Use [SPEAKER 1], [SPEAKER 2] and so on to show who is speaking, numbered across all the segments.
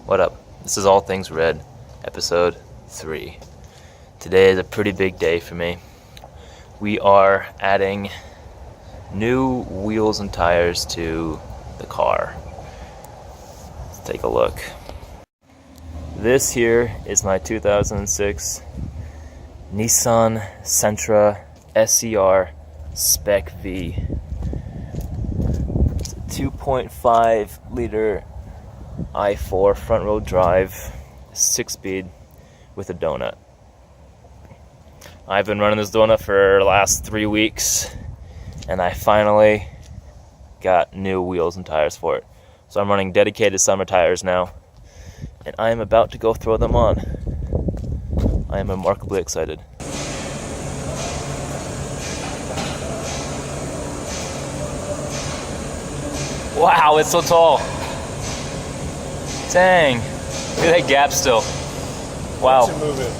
[SPEAKER 1] What up? This is All Things Red, episode 3. Today is a pretty big day for me. We are adding new wheels and tires to the car. Let's take a look. This here is my 2006 Nissan Sentra SCR Spec-V. It's a 2.5 liter i4 front row drive, 6-speed with a donut. I've been running this donut for the last 3 weeks, and I finally got new wheels and tires for it. So I'm running dedicated summer tires now, and I am about to go throw them on. I am remarkably excited. Wow, it's so tall. Dang. Look at that gap still. Wow.
[SPEAKER 2] Move it.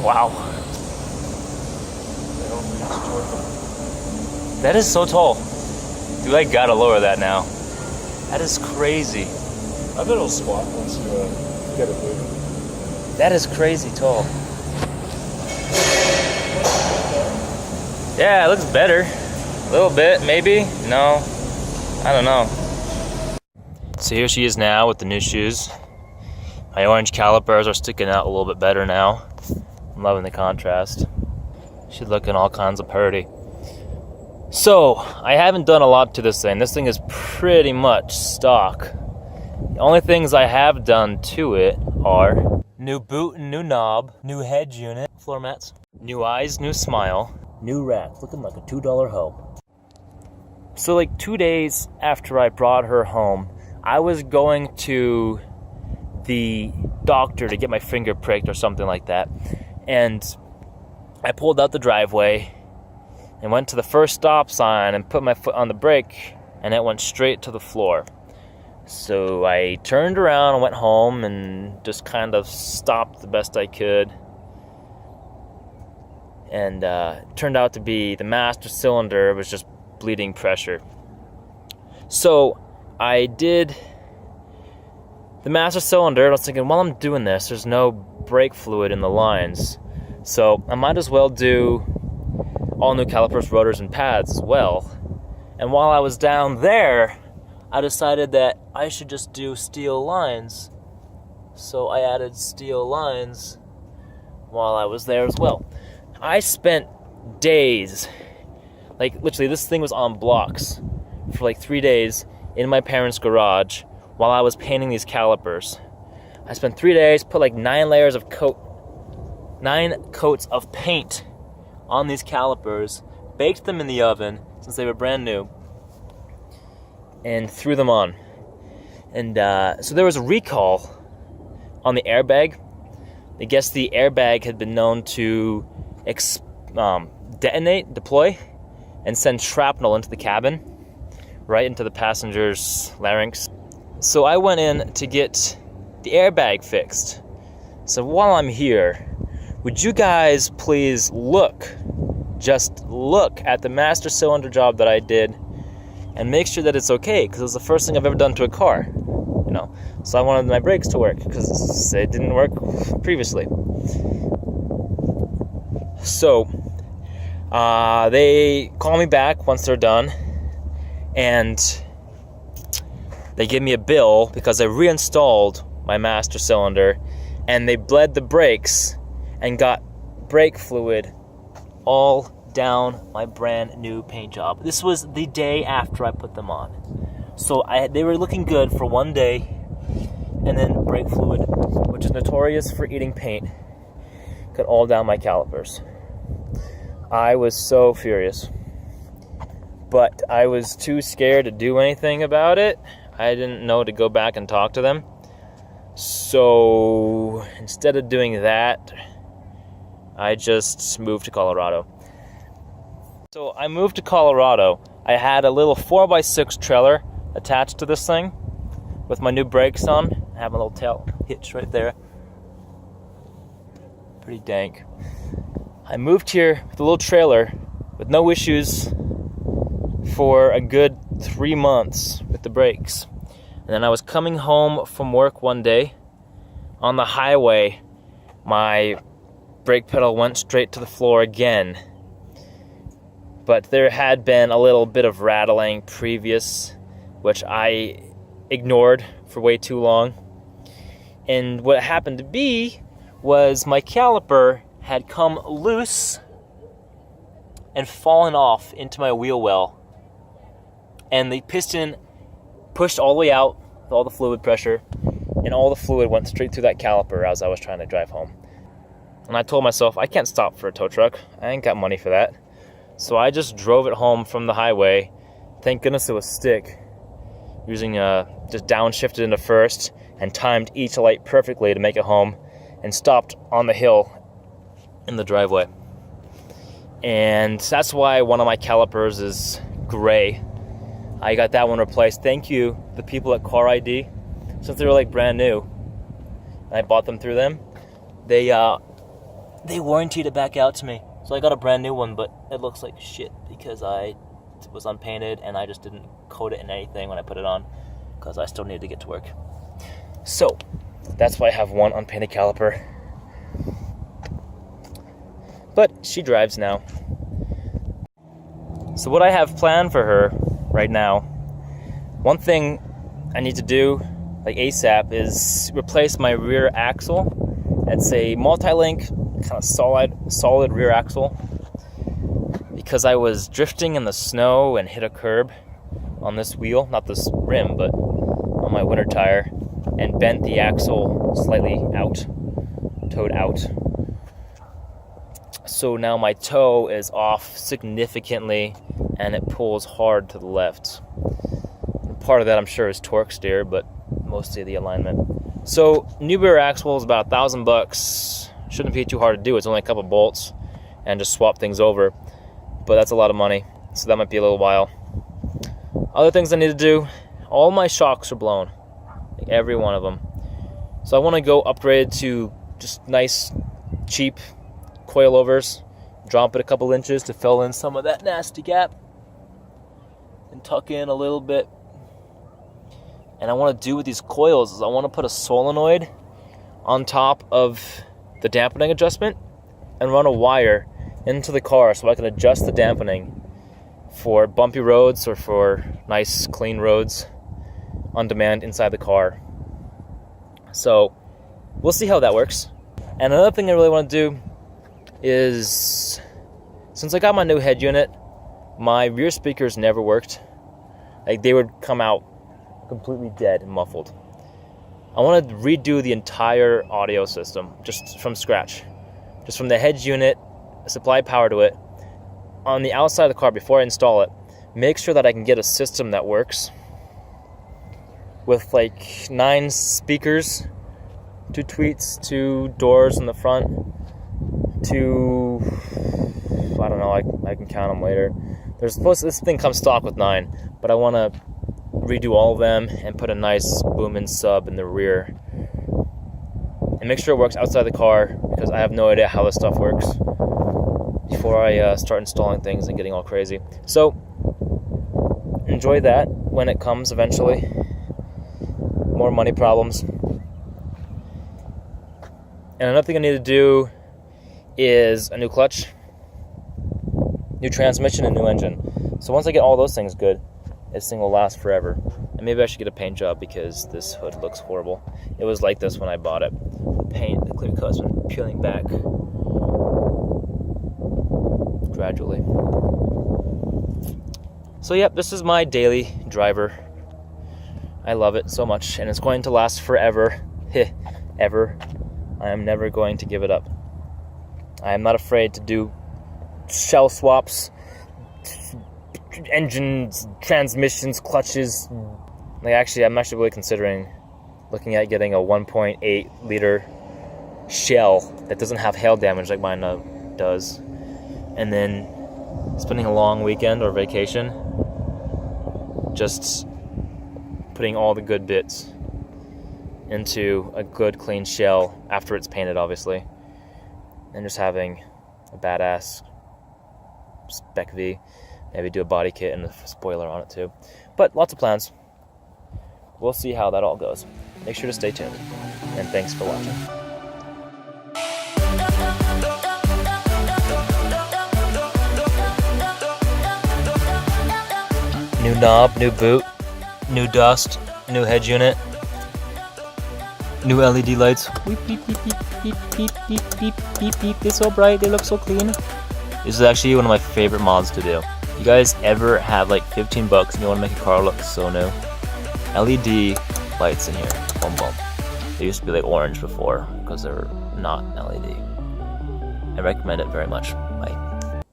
[SPEAKER 1] Wow. That is so tall. Dude, I gotta lower that now. That is crazy.
[SPEAKER 2] I bet it'll squat once you get it moving.
[SPEAKER 1] That is crazy tall. Yeah, it looks better. A little bit, maybe. No. I don't know. So here she is now with the new shoes. My orange calipers are sticking out a little bit better now. I'm loving the contrast. She's looking all kinds of pretty. So, I haven't done a lot to this thing. This thing is pretty much stock. The only things I have done to it are new boot and new knob, new head unit, floor mats, new eyes, new smile, new rack, looking like a $2 hoe. So like 2 days after I brought her home, I was going to the doctor to get my finger pricked or something like that. And I pulled out the driveway and went to the first stop sign and put my foot on the brake, and it went straight to the floor. So I turned around and went home and just kind of stopped the best I could. And it turned out to be the master cylinder was just bleeding pressure. So I did the master cylinder, and I was thinking, while I'm doing this, there's no brake fluid in the lines. So I might as well do all new calipers, rotors, and pads as well. And while I was down there, I decided that I should just do steel lines. So I added steel lines while I was there as well. I spent days, like literally this thing was on blocks for like 3 days in my parents' garage while I was painting these calipers. I spent 3 days, put like 9 coats of paint on these calipers, baked them in the oven since they were brand new, and threw them on. And so there was a recall on the airbag. I guess the airbag had been known to deploy, and send shrapnel into the cabin, right into the passenger's larynx. So I went in to get the airbag fixed. So while I'm here, would you guys please just look at the master cylinder job that I did and make sure that it's okay, because it was the first thing I've ever done to a car, you know. So I wanted my brakes to work because it didn't work previously. So they call me back once they're done, and they give me a bill because I reinstalled my master cylinder, and they bled the brakes and got brake fluid all down my brand new paint job. This was the day after I put them on. So they were looking good for 1 day, and then brake fluid, which is notorious for eating paint, got all down my calipers. I was so furious, but I was too scared to do anything about it. I didn't know to go back and talk to them. So instead of doing that, I just moved to Colorado. So I moved to Colorado. I had a little 4x6 trailer attached to this thing with my new brakes on. I have a little tail hitch right there. Pretty dank. I moved here with a little trailer with no issues for a good 3 months with the brakes. And then I was coming home from work one day. On the highway, my brake pedal went straight to the floor again. But there had been a little bit of rattling previous, which I ignored for way too long. And what happened to be was my caliper had come loose and fallen off into my wheel well. And the piston pushed all the way out with all the fluid pressure, and all the fluid went straight through that caliper as I was trying to drive home. And I told myself, I can't stop for a tow truck. I ain't got money for that. So I just drove it home from the highway. Thank goodness it was stick. Using just downshifted into first and timed each light perfectly to make it home, and stopped on the hill in the driveway. And that's why one of my calipers is gray. I got that one replaced. Thank you, the people at Car ID. Since they were like brand new, and I bought them through them, they warrantied it back out to me. So I got a brand new one, but it looks like shit because I was unpainted and I just didn't coat it in anything when I put it on because I still needed to get to work. So that's why I have one unpainted caliper. But she drives now. So what I have planned for her right now, one thing I need to do like ASAP is replace my rear axle. It's a multi-link kind of solid rear axle because I was drifting in the snow and hit a curb on this wheel, not this rim, but on my winter tire, and bent the axle slightly out, towed out. So now my toe is off significantly and it pulls hard to the left. And part of that I'm sure is torque steer, but mostly the alignment. So new rear axle is about $1,000. Shouldn't be too hard to do. It's only a couple bolts and just swap things over. But that's a lot of money, so that might be a little while. Other things I need to do, all my shocks are blown, like every one of them. So I want to go upgrade to just nice, cheap coilovers, drop it a couple inches to fill in some of that nasty gap, and tuck in a little bit. And I want to do with these coils is I want to put a solenoid on top of the dampening adjustment and run a wire into the car so I can adjust the dampening for bumpy roads or for nice clean roads on demand inside the car. So we'll see how that works. And another thing I really want to do is, since I got my new head unit, my rear speakers never worked. Like they would come out completely dead and muffled. I want to redo the entire audio system just from scratch, just from the head unit, supply power to it. On the outside of the car, before I install it, make sure that I can get a system that works with like 9 speakers, 2 tweets, 2 doors in the front, 2, I don't know, I can count them later. This thing comes stock with 9, but I want to redo all of them and put a nice boom-in sub in the rear. And make sure it works outside the car because I have no idea how this stuff works before I start installing things and getting all crazy. So enjoy that when it comes eventually. More money problems. And another thing I need to do is a new clutch, new transmission, and new engine. So once I get all those things good, this thing will last forever. And maybe I should get a paint job because this hood looks horrible. It was like this when I bought it. The paint, the clear coat's been peeling back gradually. So yep, this is my daily driver. I love it so much, and it's going to last forever. Ever. I am never going to give it up. I am not afraid to do shell swaps, engines, transmissions, clutches. I'm actually really considering looking at getting a 1.8 liter shell that doesn't have hail damage like mine does, and then spending a long weekend or vacation just putting all the good bits into a good clean shell after it's painted, obviously, and just having a badass Spec-V. Maybe do a body kit and a spoiler on it too. But but lots of plans. We'll see how that all goes. Make sure to stay tuned. And thanks for watching. New knob, new boot, new dust, new head unit, new LED lights. Beep, beep, beep, beep, beep, beep, beep, beep, beep, beep. They're so bright, they look so clean. This is actually one of my favorite mods to do. You guys ever have like 15 bucks and you want to make a car look so new? LED lights in here, boom boom. They used to be like orange before because they're not LED. I recommend it very much.